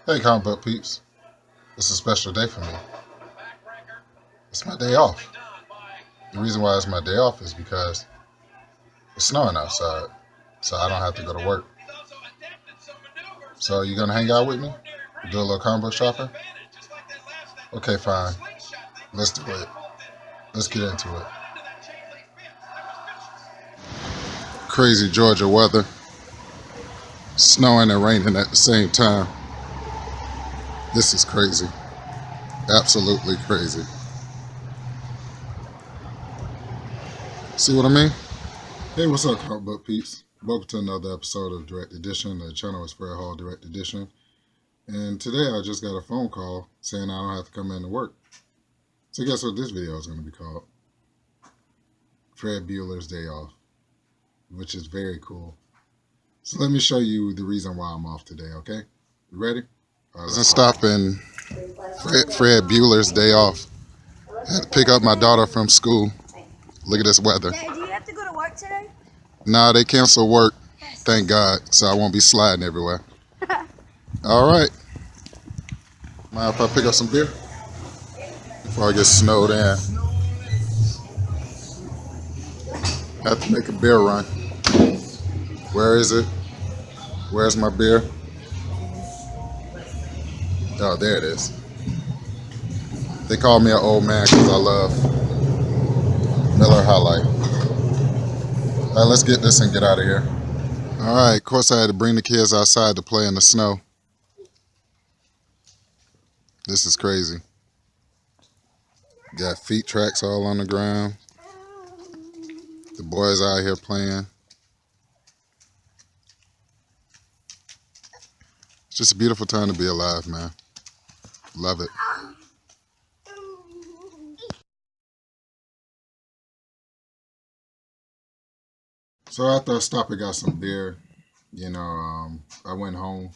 Hey, comic book peeps. It's a special day for me. It's my day off. The reason why it's my day off is because it's snowing outside, so I don't have to go to work. So you gonna hang out with me? Do a little comic book shopping? Okay, fine. Let's do it. Let's get into it. Crazy Georgia weather. Snowing and raining at the same time. This is crazy. Absolutely crazy. See what I mean? Hey, what's up, comic book peeps? Welcome to another episode of Direct Edition. The channel is Fred Hall Direct Edition. And today I just got a phone call saying I don't have to come in to work. So guess what this video is going to be called? Fred Bueller's Day Off, which is very cool. So let me show you the reason why I'm off today, okay? You ready? Doesn't stop in Fred Bueller's Day Off. I had to pick up my daughter from school. Look at this weather. Dad, do you have to go to work today? Nah, they canceled work. Thank God. So I won't be sliding everywhere. All right. Mind if I pick up some beer? Before I get snowed in. I have to make a beer run. Where is it? Where's my beer? Oh, there it is. They call me an old man because I love Miller High Life. All right, let's get this and get out of here. All right, of course I had to bring the kids outside to play in the snow. This is crazy. Got feet tracks all on the ground. The boys out here playing. It's just a beautiful time to be alive, man. Love it. So after I stopped and got some beer, I went home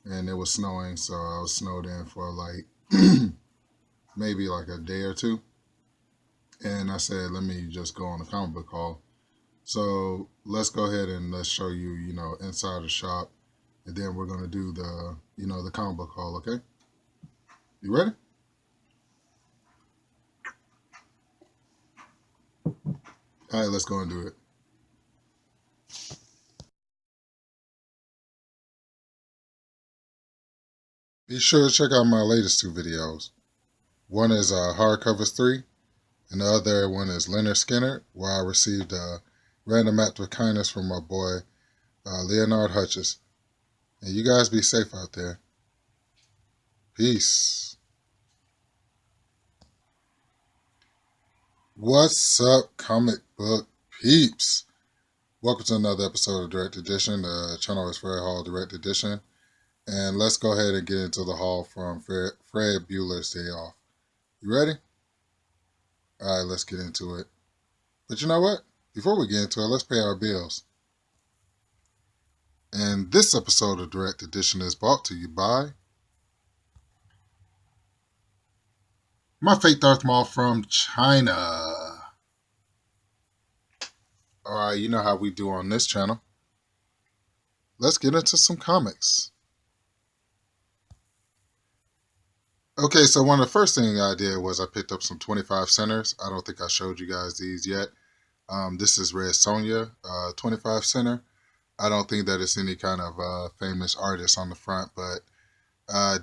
and it was snowing, so I was snowed in for like maybe like a day or two. And I said, let me just go on a comic book haul. So let's go ahead and let's show you, inside the shop. And then we're going to do the comic book haul, okay? You ready? All right, let's go and do it. Be sure to check out my latest two videos. One is Hardcovers 3, and the other one is Leonard Skinner, where I received a random act of kindness from my boy, Leonard Hutchins. And you guys be safe out there. Peace. What's up, comic book peeps? Welcome to another episode of Direct Edition. The channel is Fred Hall Direct Edition. And let's go ahead and get into the haul from Fred Bueller's Day Off. You ready? All right, let's get into it. But you know what? Before we get into it, let's pay our bills. And this episode of Direct Edition is brought to you by my Faith Earth Mall from China. All right, you know how we do on this channel. Let's get into some comics. Okay, so one of the first things I did was I picked up some 25 centers. I don't think I showed you guys these yet. This is Red Sonja, 25 center. I don't think that it's any kind of famous artist on the front, but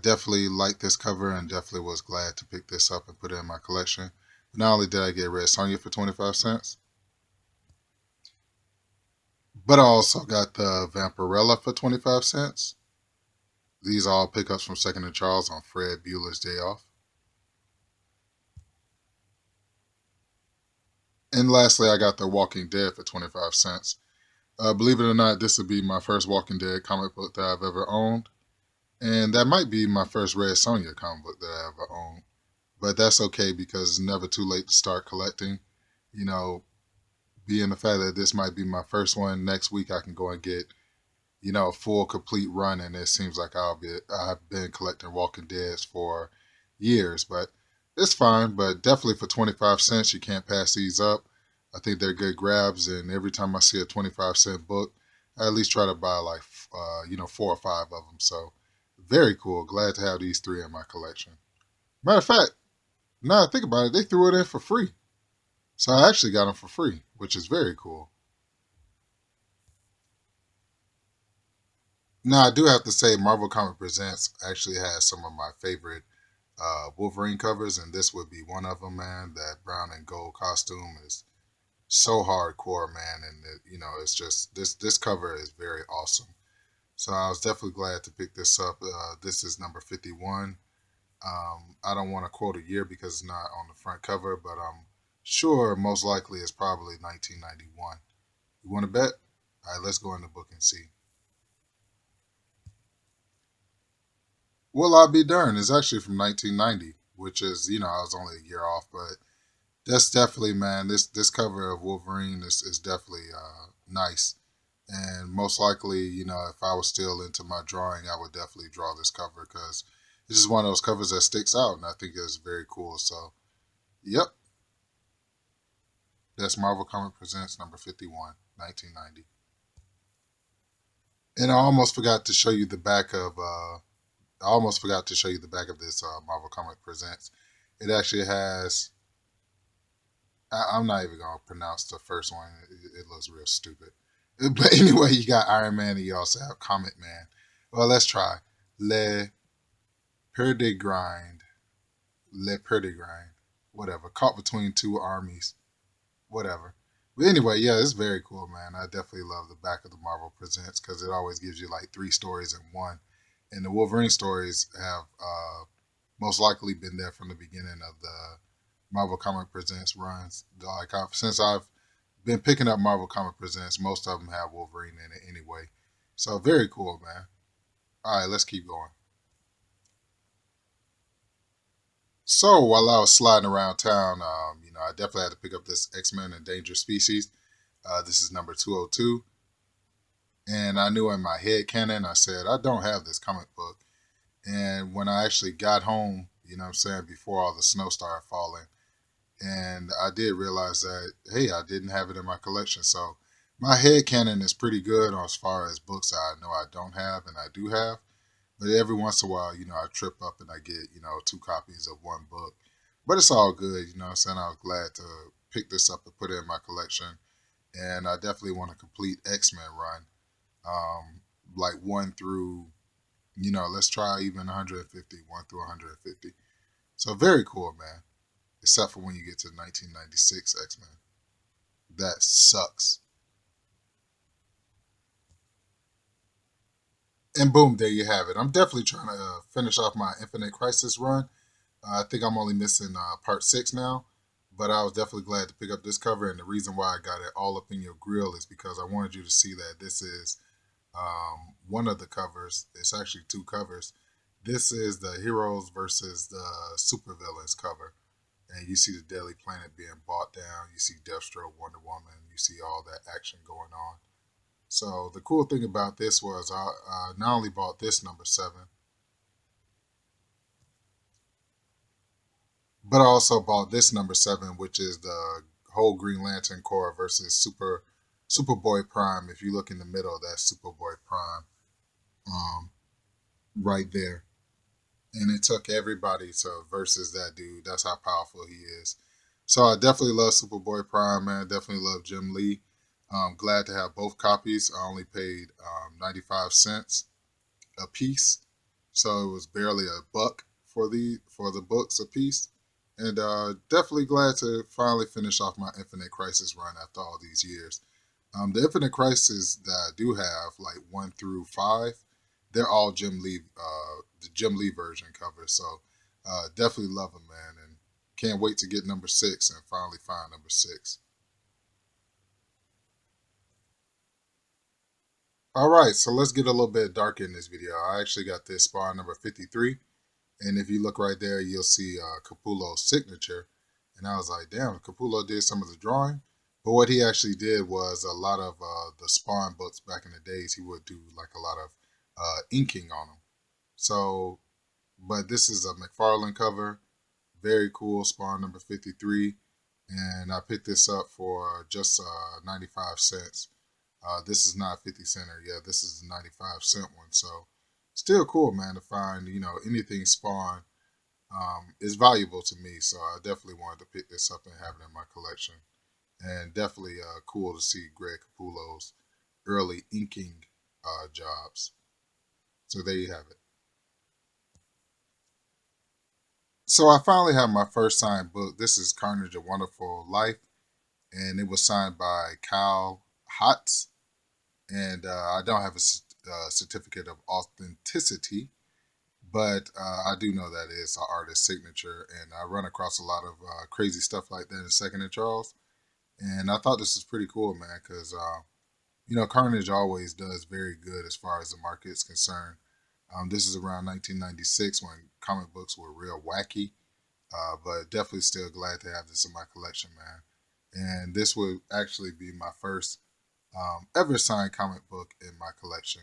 definitely liked this cover and definitely was glad to pick this up and put it in my collection. Not only did I get Red Sonja for 25 cents, but I also got the Vampirella for 25 cents. These are all pickups from Second and Charles on Fred Bueller's Day Off. And lastly, I got The Walking Dead for 25 cents. Believe it or not, this would be my first Walking Dead comic book that I've ever owned. And that might be my first Red Sonja comic book that I ever owned. But that's okay because it's never too late to start collecting. Being the fact that this might be my first one, next week I can go and get a full complete run, and it seems like I've been collecting Walking Deads for years, but it's fine. But definitely for 25 cents, you can't pass these up. I think they're good grabs, and every time I see a 25-cent book, I at least try to buy like 4 or 5 of them. So Very cool. Glad to have these three in my collection. Matter of fact, now I think about it, they threw it in for free. So I actually got them for free, which is very cool. Now I do have to say, Marvel Comic Presents actually has some of my favorite Wolverine covers, and this would be one of them. Man, that brown and gold costume is so hardcore, man, and it's just this cover is very awesome. So I was definitely glad to pick this up. This is number 51. I don't want to quote a year because it's not on the front cover, but I'm sure most likely it's probably 1991. You want to bet? All right, let's go in the book and see. Well, I'll be darned. It's actually from 1990, which is, I was only a year off, but that's definitely, man. This cover of Wolverine is definitely nice, and most likely, if I was still into my drawing, I would definitely draw this cover because this is one of those covers that sticks out, and I think it's very cool. So, yep, that's Marvel Comic Presents number 51, 1990. And I almost forgot to show you the back of. I almost forgot to show you the back of this Marvel Comic Presents. It actually has. I'm not even gonna pronounce the first one. It looks real stupid. But anyway, you got Iron Man and you also have Comet Man. Well, let's try. Le Perdigrind. Le Perdigrind. Whatever. Caught between two armies. Whatever. But anyway, yeah, it's very cool, man. I definitely love the back of the Marvel Presents because it always gives you like three stories in one. And the Wolverine stories have most likely been there from the beginning of the Marvel Comic Presents runs. Like since I've been picking up Marvel Comic Presents, most of them have Wolverine in it anyway. So very cool, man. All right, let's keep going. So while I was sliding around town, I definitely had to pick up this X-Men Endangered Species. This is number 202. And I knew in my head canon, I said, I don't have this comic book. And when I actually got home, what I'm saying, before all the snow started falling, and I did realize that, hey, I didn't have it in my collection. So my head canon is pretty good as far as books I know I don't have and I do have. But every once in a while, I trip up and I get, two copies of one book. But it's all good, what I'm saying. I was glad to pick this up and put it in my collection. And I definitely want to complete X-Men run, like one through, let's try even 150, one through 150. So very cool, man. Except for when you get to 1996 X-Men. That sucks. And boom, there you have it. I'm definitely trying to finish off my Infinite Crisis run. I think I'm only missing part 6 now, but I was definitely glad to pick up this cover. And the reason why I got it all up in your grill is because I wanted you to see that this is one of the covers. It's actually two covers. This is the Heroes versus the Supervillains cover. And you see the Daily Planet being bought down. You see Deathstroke, Wonder Woman. You see all that action going on. So the cool thing about this was I not only bought this number 7, but I also bought this number 7, which is the whole Green Lantern Corps versus Superboy Prime. If you look in the middle, that's Superboy Prime, um, right there. And it took everybody to versus that dude. That's how powerful he is. So I definitely love Superboy Prime, man. Definitely love Jim Lee. Glad to have both copies. I only paid 95 cents a piece, so it was barely a buck for the books a piece. And definitely glad to finally finish off my Infinite Crisis run after all these years. The Infinite Crisis that I do have, like 1 through 5, they're all Jim Lee, the Jim Lee version covers. So definitely love them, man, and can't wait to get number 6 and finally find number 6. All right, so let's get a little bit darker in this video. I actually got this spawn number 53, and if you look right there, you'll see Capullo's signature. And I was like, damn, Capullo did some of the drawing. But what he actually did was a lot of the Spawn books back in the days, he would do like a lot of inking on them. So, but this is a McFarlane cover. Very cool, Spawn number 53. And I picked this up for just 95 cents. This is not 50 center. Yeah, this is a 95-cent one. So still cool, man, to find, anything Spawn is valuable to me. So I definitely wanted to pick this up and have it in my collection. And definitely cool to see Greg Capullo's early inking jobs. So there you have it. So I finally have my first signed book. This is Carnage: A Wonderful Life, and it was signed by Kyle Hotz. And I don't have a certificate of authenticity, but I do know that it's an artist's signature, and I run across a lot of crazy stuff like that in Second and Charles. And I thought this was pretty cool, man, because Carnage always does very good as far as the market is concerned. This is around 1996 when comic books were real wacky, but definitely still glad to have this in my collection, man. And this would actually be my first ever signed comic book in my collection,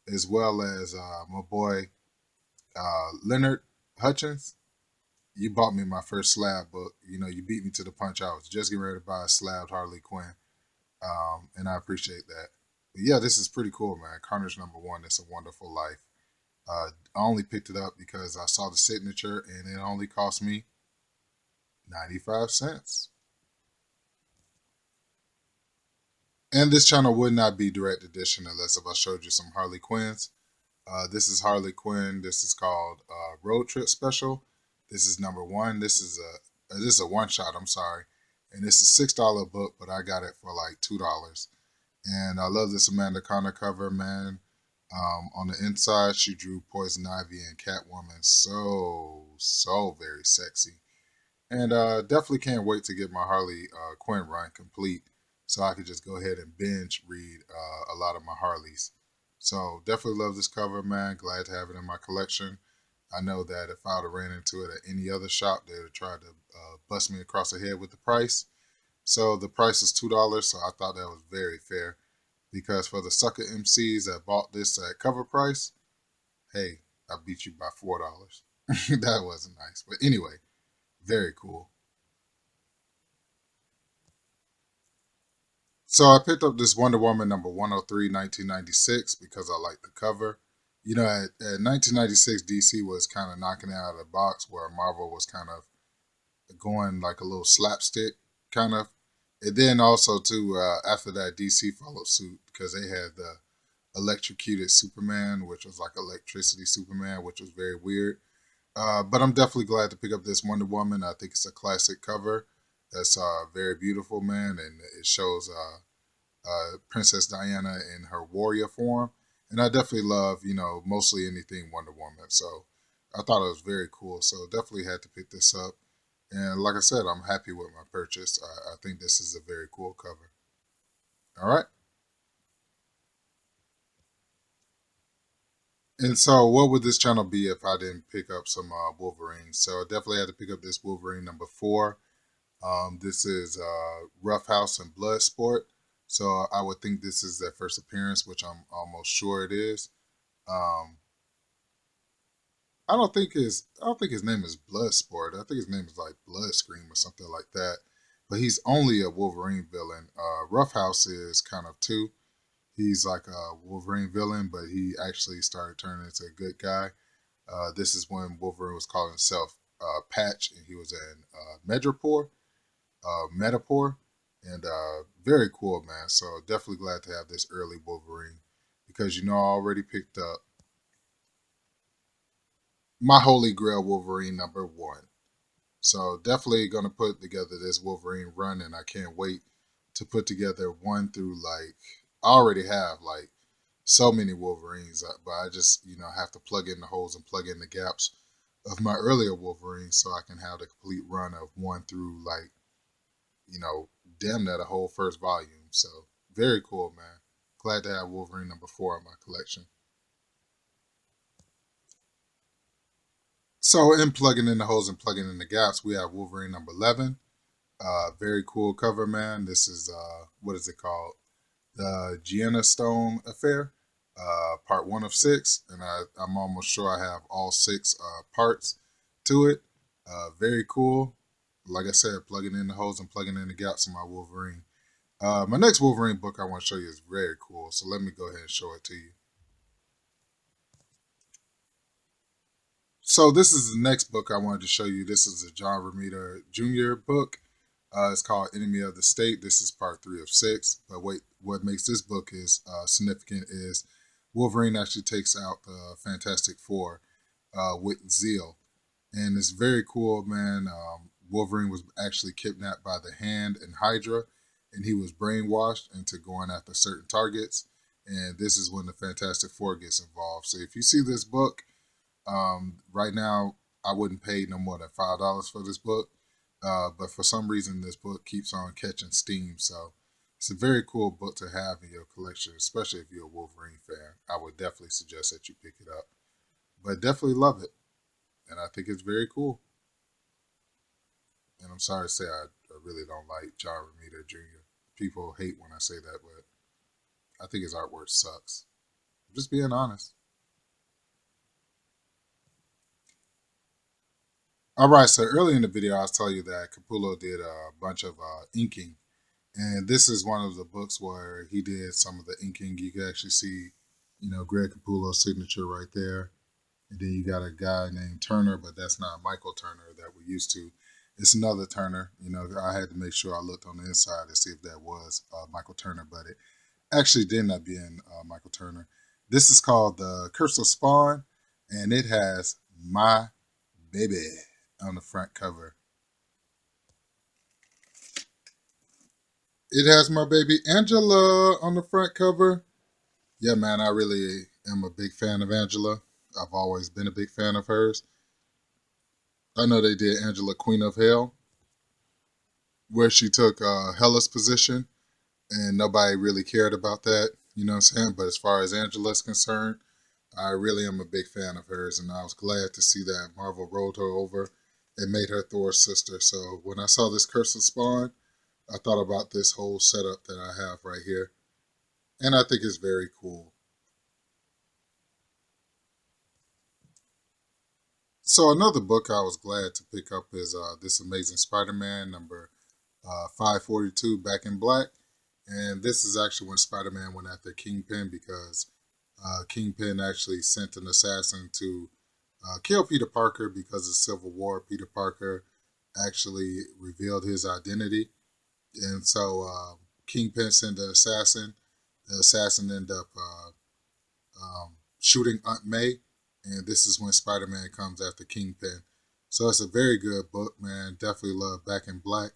as well as my boy Leonard Hutchins. You bought me my first slab book. You beat me to the punch. I was just getting ready to buy a slabbed Harley Quinn, and I appreciate that. But yeah, this is pretty cool, man. Carnage #1. It's a Wonderful Life. I only picked it up because I saw the signature, and it only cost me 95 cents. And this channel would not be direct edition unless if I showed you some Harley Quinns. This is Harley Quinn. This is called Road Trip Special. This is #1. This is a one shot. I'm sorry, and it's a $6 book, but I got it for like $2. And I love this Amanda Conner cover, man. On the inside, she drew Poison Ivy and Catwoman so very sexy. And definitely can't wait to get my Harley Quinn run complete so I could just go ahead and binge read a lot of my Harleys. So definitely love this cover, man. Glad to have it in my collection. I know that if I would have ran into it at any other shop, they would have tried to bust me across the head with the price. So the price is $2, so I thought that was very fair. Because for the sucker MCs that bought this at cover price, hey, I beat you by $4. That wasn't nice. But anyway, very cool. So I picked up this Wonder Woman #103, 1996, because I like the cover. At 1996, DC was kind of knocking it out of the box where Marvel was kind of going like a little slapstick kind of. And then also too, after that, DC followed suit because they had the electrocuted Superman, which was like electricity Superman, which was very weird. But I'm definitely glad to pick up this Wonder Woman. I think it's a classic cover. That's very beautiful, man, and it shows Princess Diana in her warrior form. And I definitely love, mostly anything Wonder Woman. So I thought it was very cool. So definitely had to pick this up. And like I said, I'm happy with my purchase. I think this is a very cool cover. All right. And so, what would this channel be if I didn't pick up some Wolverine? So, I definitely had to pick up this Wolverine #4. This is Rough House and Bloodsport. So, I would think this is their first appearance, which I'm almost sure it is. Um, I don't think his name is Bloodsport. I think his name is like Bloodscream or something like that. But he's only a Wolverine villain. Rough House is kind of too. He's like a Wolverine villain, but he actually started turning into a good guy. This is when Wolverine was calling himself Patch, and he was in Metapore, and very cool, man. So definitely glad to have this early Wolverine because I already picked up my Holy Grail Wolverine #1. So definitely gonna put together this Wolverine run, and I can't wait to put together one through like I already have like so many Wolverines, but I just have to plug in the holes and plug in the gaps of my earlier Wolverines so I can have the complete run of one through like you know damn that a whole first volume. So very cool, man. Glad to have Wolverine #4 in my collection. So in plugging in the holes and plugging in the gaps, we have Wolverine #11. Very cool cover, man. This is what is it called? The Gienna Stone Affair, part 1 of 6, and I'm almost sure I have all 6 parts to it. Very cool. Like I said, plugging in the holes and plugging in the gaps in my Wolverine. My next Wolverine book I want to show you is very cool, so let me go ahead and show it to you. So this is the next book I wanted to show you. This is a John Romita Jr. book. It's called Enemy of the State. This is part 3 of 6. But wait, what makes this book is significant is Wolverine actually takes out the Fantastic Four with zeal, and it's very cool, man. Wolverine was actually kidnapped by the Hand and Hydra, and he was brainwashed into going after certain targets. And this is when the Fantastic Four gets involved. So if you see this book, right now, I wouldn't pay no more than $5 for this book, but for some reason, this book keeps on catching steam. So it's a very cool book to have in your collection, especially if you're a Wolverine fan. I would definitely suggest that you pick it up, but definitely love it, and I think it's very cool. And I'm sorry to say, I really don't like John Romita Jr. People hate when I say that, but I think his artwork sucks. I'm just being honest. All right, so earlier in the video, I was telling you that Capullo did a bunch of inking, and this is one of the books where he did some of the inking. You can actually see, Greg Capullo's signature right there, and then you got a guy named Turner, but that's not Michael Turner that we're used to. It's another Turner. I had to make sure I looked on the inside to see if that was Michael Turner, but it actually did not being Michael Turner. This is called the Curse of Spawn, and it has my baby on the front cover. It has my baby Angela on the front cover. Yeah, man, I really am a big fan of Angela. I've always been a big fan of hers. I know they did Angela Queen of Hell, where she took Hella's position, and nobody really cared about that. You know what I'm saying? But as far as Angela's concerned, I really am a big fan of hers, and I was glad to see that Marvel rolled her over and made her Thor's sister. So when I saw this Curse of Spawn, I thought about this whole setup that I have right here, and I think it's very cool. So another book I was glad to pick up is this Amazing Spider-Man number 542, Back in Black, and this is actually when Spider-Man went after Kingpin because Kingpin actually sent an assassin to kill Peter Parker because of Civil War. Peter Parker actually revealed his identity, and so Kingpin sent the assassin. The assassin ended up shooting Aunt May, and this is when Spider-Man comes after Kingpin. So it's a very good book, man. Definitely love Back in Black.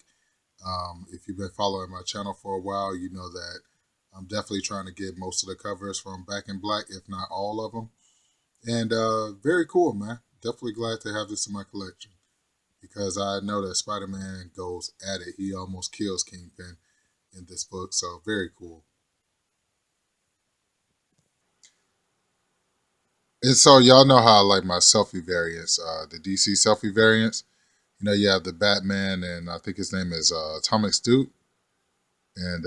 If you've been following my channel for a while, you know that I'm definitely trying to get most of the covers from Back in Black, if not all of them. And very cool, man. Definitely glad to have this in my collection because I know that Spider-Man goes at it. He almost kills Kingpin in this book, so very cool. And so y'all know how I like my selfie variants, the DC selfie variants. You have the Batman, and I think his name is Atomic Duke, and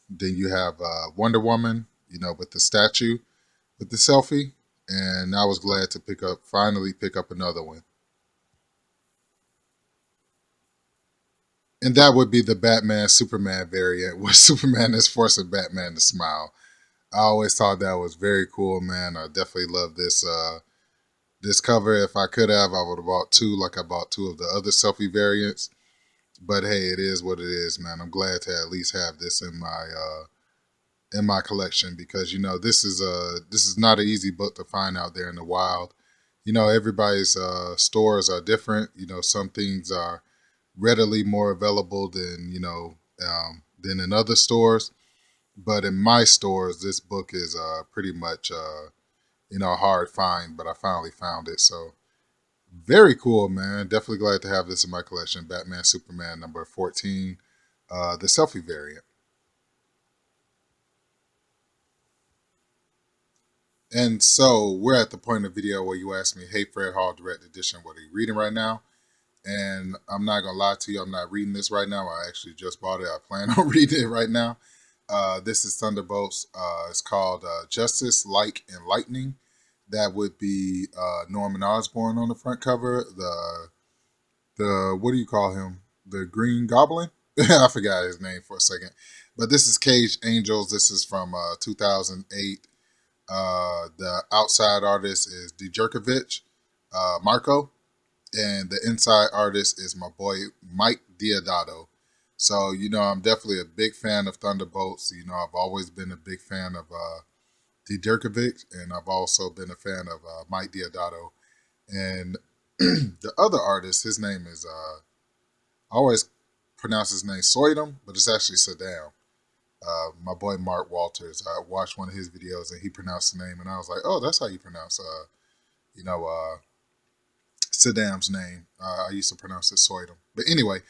then you have Wonder Woman, with the statue, with the selfie. And I was glad to finally pick up another one. And that would be the Batman Superman variant, where Superman is forcing Batman to smile. I always thought that was very cool, man. I definitely love this cover. If I could have, I would have bought two, like I bought two of the other selfie variants. But hey, it is what it is, man. I'm glad to at least have this in my collection because this is not an easy book to find out there in the wild. Everybody's stores are different. Some things are readily more available than in other stores. But in my stores, this book is pretty much a hard find. But I finally found it, so very cool, man. Definitely glad to have this in my collection. Batman Superman number 14, the selfie variant. And so we're at the point of the video where you ask me, hey, Fred Hall, Direct Edition, what are you reading right now? And I'm not going to lie to you, I'm not reading this right now. I actually just bought it. I plan on reading it right now. This is Thunderbolts. It's called Justice, Like, and Lightning. That would be Norman Osborn on the front cover. What do you call him? The Green Goblin? I forgot his name for a second. But this is Cage Angels. This is from 2008. The outside artist is Djerkovic. Marco, and the inside artist is my boy Mike Diodato. So I'm definitely a big fan of Thunderbolts. I've always been a big fan of D. Dirkovic, and I've also been a fan of Mike Diodato. And the other artist, his name is I always pronounce his name Soydom, but it's actually Saddam. My boy Mark Walters. I watched one of his videos and he pronounced the name, and I was like, "Oh, that's how you pronounce, you know, uh, Saddam's name." I used to pronounce it Soydom, but anyway,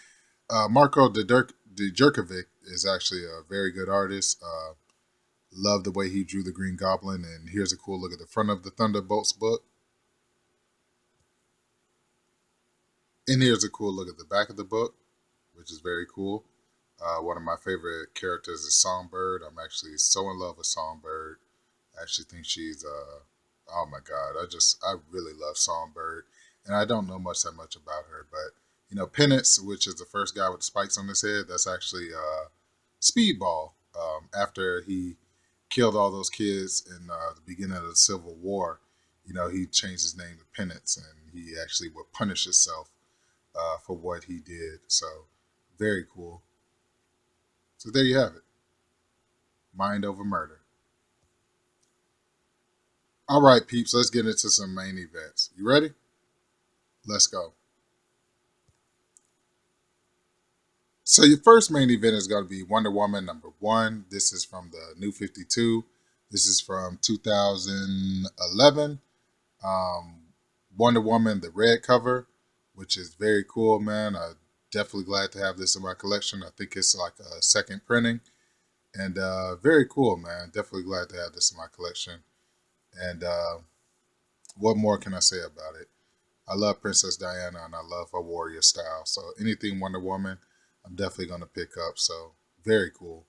Marco Djurkovic is actually a very good artist. Love the way he drew the Green Goblin, and here's a cool look at the front of the Thunderbolts book, and here's a cool look at the back of the book, which is very cool. One of my favorite characters is Songbird. I'm actually so in love with Songbird. I actually think she's oh my god, I really love Songbird, and I don't know that much about her, but Penance, which is the first guy with the spikes on his head, that's actually Speedball. After he killed all those kids in the beginning of the Civil War, he changed his name to Penance, and he actually would punish himself for what he did. So very cool. So there you have it. Mind over murder. All right, peeps, let's get into some main events. You ready? Let's go. So your first main event is going to be Wonder Woman #1. This is from the New 52. This is from 2011. Um, Wonder Woman, the red cover, which is very cool, man. I'm definitely glad to have this in my collection. I think it's like a second printing. And very cool, man. Definitely glad to have this in my collection. And what more can I say about it? I love Princess Diana and I love her warrior style. So anything Wonder Woman, I'm definitely going to pick up. So very cool.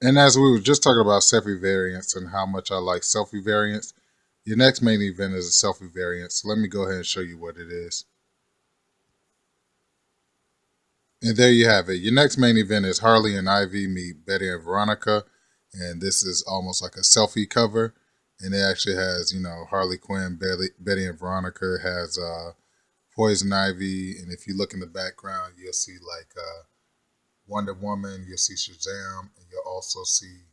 And as we were just talking about selfie variants and how much I like selfie variants, your next main event is a selfie variant. So let me go ahead and show you what it is. And there you have it. Your next main event is Harley and Ivy meet Betty and Veronica. And this is almost like a selfie cover. And it actually has, Harley Quinn, Betty and Veronica. It has Poison Ivy. And if you look in the background, you'll see like Wonder Woman. You'll see Shazam. And you'll also see,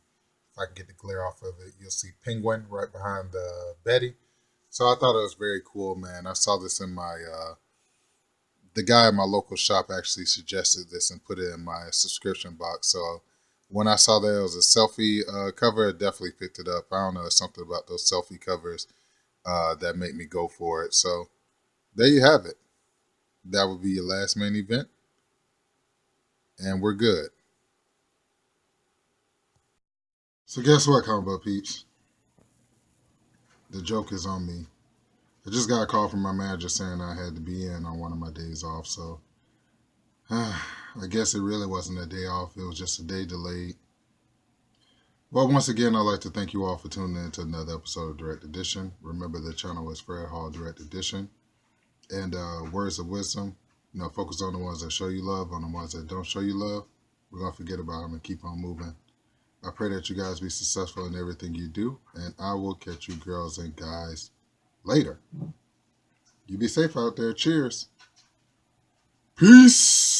if I can get the glare off of it, you'll see Penguin right behind Betty. So I thought it was very cool, man. I saw this in my the guy at my local shop actually suggested this and put it in my subscription box. So when I saw that it was a selfie cover, I definitely picked it up. I don't know, it's something about those selfie covers that make me go for it. So there you have it. That would be your last main event. And we're good. So guess what, comic book peeps? The joke is on me. I just got a call from my manager saying I had to be in on one of my days off. So I guess it really wasn't a day off. It was just a day delayed. Well, once again, I'd like to thank you all for tuning in to another episode of Direct Edition. Remember, the channel is Fred Hall Direct Edition. And words of wisdom, focus on the ones that show you love, on the ones that don't show you love. We're going to forget about them and keep on moving. I pray that you guys be successful in everything you do. And I will catch you girls and guys later. You be safe out there. Cheers. Peace.